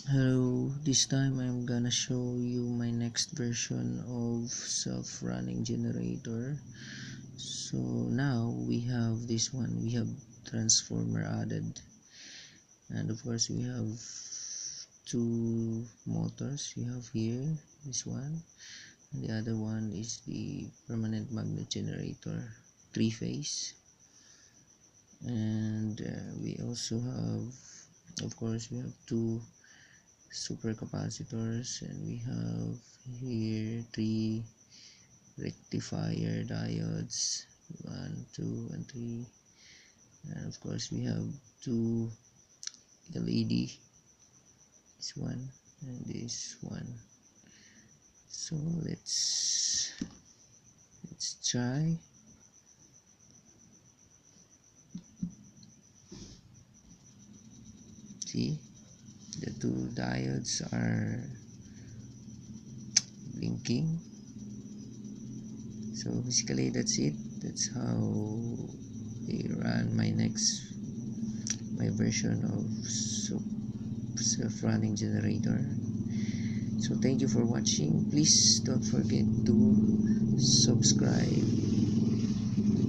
Hello, this time I'm gonna show you my next version of self-running generator. So now we have this one, we have transformer added, and of course we have two motors. We have here this one, and the other one is the permanent magnet generator, three-phase. And we also have, of course, we have two supercapacitors, and we have here three rectifier diodes, 1, 2, and 3, and of course we have two LED, this one and this one. So let's try. See, the two diodes are blinking. So basically that's it. That's how we run my version of self-running generator. So thank you for watching. Please don't forget to subscribe.